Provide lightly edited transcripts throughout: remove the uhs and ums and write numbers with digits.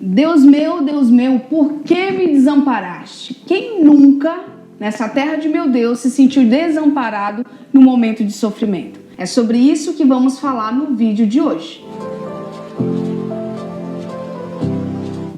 Deus meu, por que me desamparaste? Quem nunca, nessa terra de meu Deus, se sentiu desamparado no momento de sofrimento? É sobre isso que vamos falar no vídeo de hoje.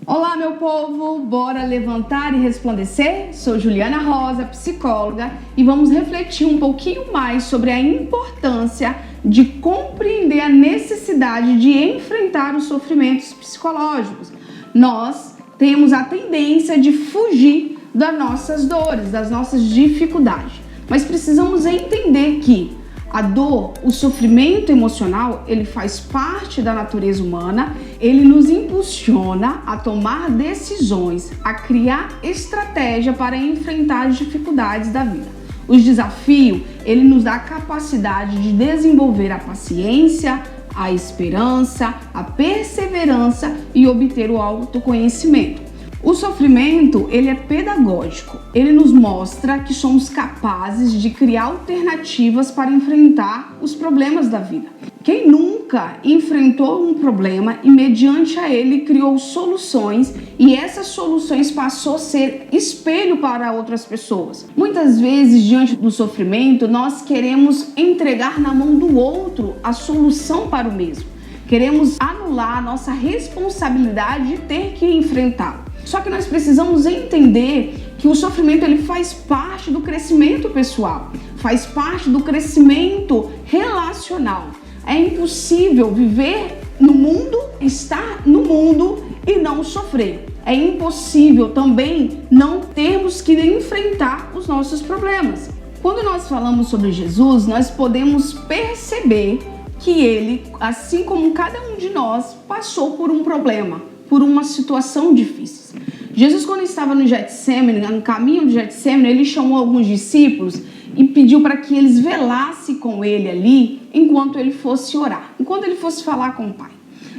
Olá, meu povo! Bora levantar e resplandecer? Sou Juliana Rosa, psicóloga, e vamos refletir um pouquinho mais sobre a importância de compreender a necessidade de enfrentar os sofrimentos psicológicos. Nós temos a tendência de fugir das nossas dores, das nossas dificuldades, mas precisamos entender que a dor, o sofrimento emocional, ele faz parte da natureza humana, ele nos impulsiona a tomar decisões, a criar estratégia para enfrentar as dificuldades da vida. O desafio, ele nos dá a capacidade de desenvolver a paciência, a esperança, a perseverança e obter o autoconhecimento. O sofrimento, ele é pedagógico. Ele nos mostra que somos capazes de criar alternativas para enfrentar os problemas da vida. Quem nunca enfrentou um problema e mediante a ele criou soluções e essas soluções passou a ser espelho para outras pessoas? Muitas vezes, diante do sofrimento, nós queremos entregar na mão do outro a solução para o mesmo. Queremos anular a nossa responsabilidade de ter que enfrentá-lo. Só que nós precisamos entender que o sofrimento ele faz parte do crescimento pessoal, faz parte do crescimento relacional. É impossível viver no mundo, estar no mundo e não sofrer. É impossível também não termos que enfrentar os nossos problemas. Quando nós falamos sobre Jesus, nós podemos perceber que ele, assim como cada um de nós, passou por um problema, por uma situação difícil. Jesus, quando estava no Getsêmani, no caminho do Getsêmani, ele chamou alguns discípulos e pediu para que eles velassem com ele ali enquanto ele fosse orar, enquanto ele fosse falar com o Pai.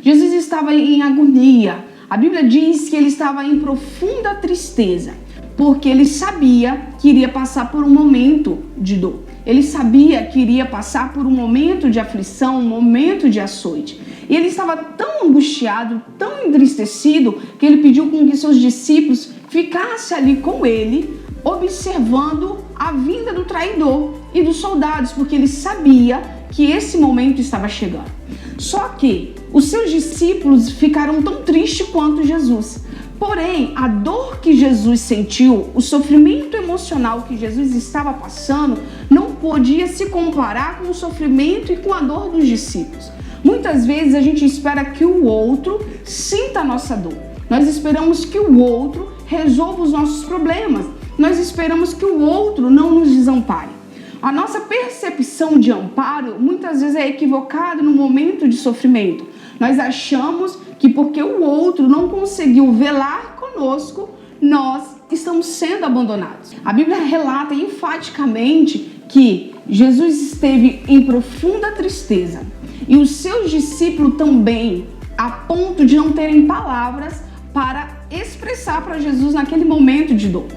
Jesus estava em agonia. A Bíblia diz que ele estava em profunda tristeza, porque ele sabia que iria passar por um momento de dor. Ele sabia que iria passar por um momento de aflição, um momento de açoite. E ele estava tão angustiado, tão entristecido, que ele pediu com que seus discípulos ficassem ali com ele, observando a vinda do traidor e dos soldados, porque ele sabia que esse momento estava chegando. Só que os seus discípulos ficaram tão tristes quanto Jesus. Porém, a dor que Jesus sentiu, o sofrimento emocional que Jesus estava passando, não podia se comparar com o sofrimento e com a dor dos discípulos. Muitas vezes a gente espera que o outro sinta a nossa dor. Nós esperamos que o outro resolva os nossos problemas. Nós esperamos que o outro não nos desampare. A nossa percepção de amparo muitas vezes é equivocada no momento de sofrimento. Nós achamos que porque o outro não conseguiu velar conosco, nós estamos sendo abandonados. A Bíblia relata enfaticamente que Jesus esteve em profunda tristeza e os seus discípulos também, a ponto de não terem palavras para expressar para Jesus naquele momento de dor.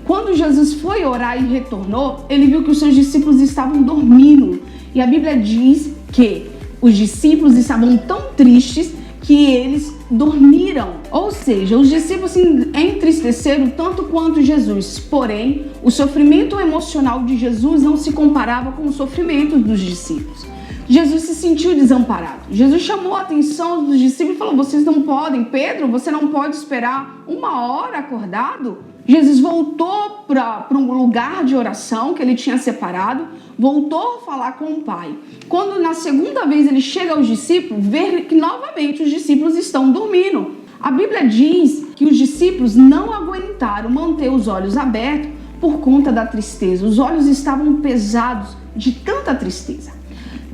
Quando Jesus foi orar e retornou, ele viu que os seus discípulos estavam dormindo. E a Bíblia diz que os discípulos estavam tão tristes que eles dormiram. Ou seja, os discípulos se entristeceram tanto quanto Jesus. Porém, o sofrimento emocional de Jesus não se comparava com o sofrimento dos discípulos. Jesus se sentiu desamparado. Jesus chamou a atenção dos discípulos e falou: vocês não podem, Pedro, você não pode esperar 1 hora acordado? Jesus voltou para um lugar de oração que ele tinha separado, voltou a falar com o Pai. Quando na segunda vez ele chega aos discípulos, vê que novamente os discípulos estão dormindo. A Bíblia diz que os discípulos não aguentaram manter os olhos abertos por conta da tristeza. Os olhos estavam pesados de tanta tristeza.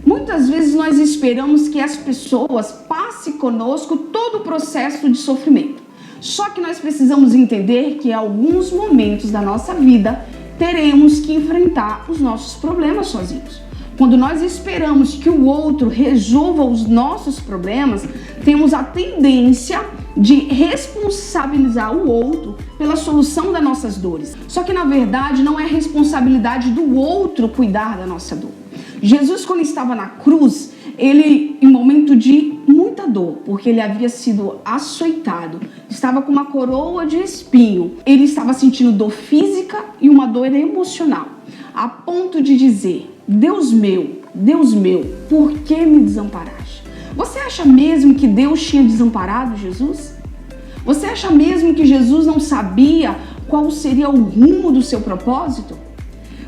Muitas vezes nós esperamos que as pessoas passem conosco todo o processo de sofrimento. Só que nós precisamos entender que em alguns momentos da nossa vida teremos que enfrentar os nossos problemas sozinhos. Quando nós esperamos que o outro resolva os nossos problemas, temos a tendência de responsabilizar o outro pela solução das nossas dores. Só que na verdade não é responsabilidade do outro cuidar da nossa dor. Jesus, quando estava na cruz, ele, em momento de muita dor, porque ele havia sido açoitado, estava com uma coroa de espinho. Ele estava sentindo dor física e uma dor emocional, a ponto de dizer: Deus meu, por que me desamparaste? Você acha mesmo que Deus tinha desamparado Jesus? Você acha mesmo que Jesus não sabia qual seria o rumo do seu propósito?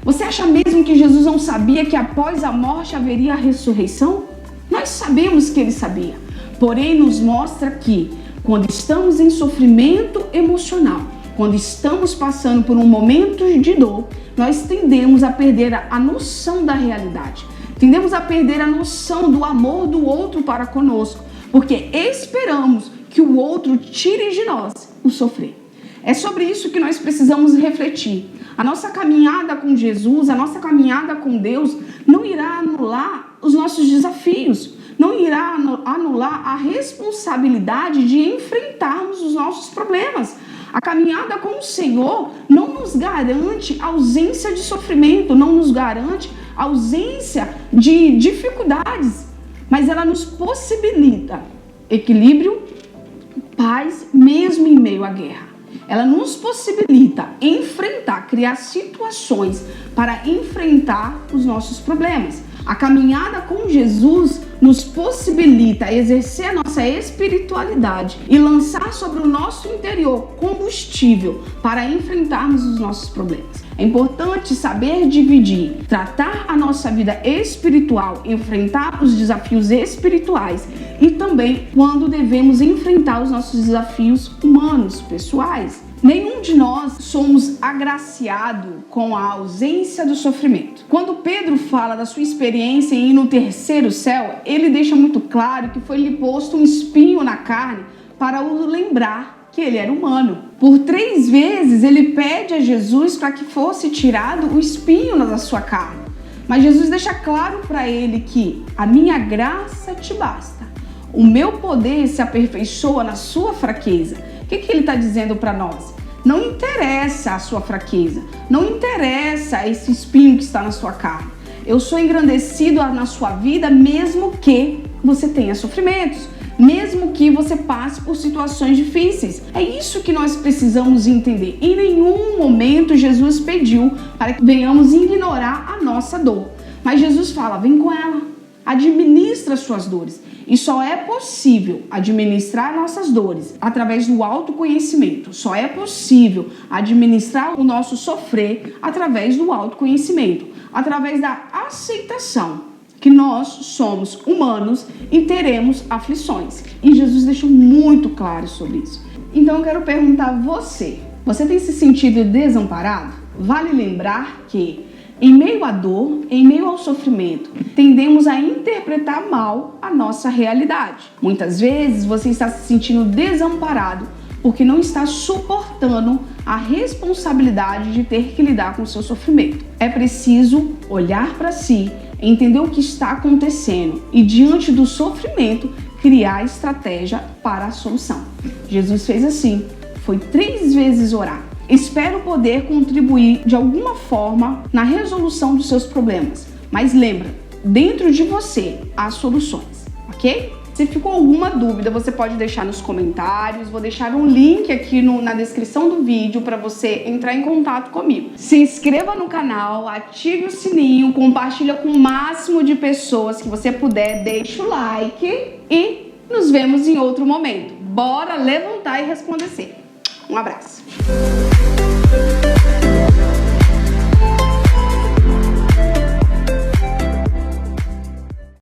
Você acha mesmo que Jesus não sabia que após a morte haveria a ressurreição? Nós sabemos que ele sabia, porém nos mostra que quando estamos em sofrimento emocional, quando estamos passando por um momento de dor, nós tendemos a perder a noção da realidade. Tendemos a perder a noção do amor do outro para conosco, porque esperamos que o outro tire de nós o sofrer. É sobre isso que nós precisamos refletir. A nossa caminhada com Jesus, a nossa caminhada com Deus não irá anular os nossos desafios, não irá anular a responsabilidade de enfrentarmos os nossos problemas. A caminhada com o Senhor não nos garante ausência de sofrimento, não nos garante ausência de dificuldades, mas ela nos possibilita equilíbrio, paz, mesmo em meio à guerra. Ela nos possibilita enfrentar, criar situações para enfrentar os nossos problemas. A caminhada com Jesus nos possibilita exercer a nossa espiritualidade e lançar sobre o nosso interior combustível para enfrentarmos os nossos problemas. É importante saber dividir, tratar a nossa vida espiritual, enfrentar os desafios espirituais e também quando devemos enfrentar os nossos desafios humanos, pessoais. Nenhum de nós somos agraciados com a ausência do sofrimento. Quando Pedro fala da sua experiência em ir no terceiro céu, ele deixa muito claro que foi-lhe posto um espinho na carne para o lembrar que ele era humano. Por 3 vezes ele pede a Jesus para que fosse tirado o espinho da sua carne. Mas Jesus deixa claro para ele que a minha graça te basta. O meu poder se aperfeiçoa na sua fraqueza. O que ele está dizendo para nós? Não interessa a sua fraqueza, não interessa esse espinho que está na sua carne. Eu sou engrandecido na sua vida mesmo que você tenha sofrimentos, mesmo que você passe por situações difíceis. É isso que nós precisamos entender. Em nenhum momento Jesus pediu para que venhamos ignorar a nossa dor. Mas Jesus fala: vem com ela, administra as suas dores. E só é possível administrar nossas dores através do autoconhecimento. Só é possível administrar o nosso sofrer através do autoconhecimento, através da aceitação que nós somos humanos e teremos aflições. E Jesus deixou muito claro sobre isso. Então eu quero perguntar a você tem se sentido desamparado? Vale lembrar que em meio à dor, em meio ao sofrimento, tendemos a interpretar mal a nossa realidade. Muitas vezes você está se sentindo desamparado porque não está suportando a responsabilidade de ter que lidar com o seu sofrimento. É preciso olhar para si, entender o que está acontecendo e, diante do sofrimento, criar estratégia para a solução. Jesus fez assim, foi 3 vezes orar. Espero poder contribuir de alguma forma na resolução dos seus problemas. Mas lembra, dentro de você há soluções, ok? Se ficou alguma dúvida, você pode deixar nos comentários. Vou deixar um link aqui na descrição do vídeo para você entrar em contato comigo. Se inscreva no canal, ative o sininho, compartilha com o máximo de pessoas que você puder, deixa o like e nos vemos em outro momento. Bora levantar e resplandecer. Um abraço.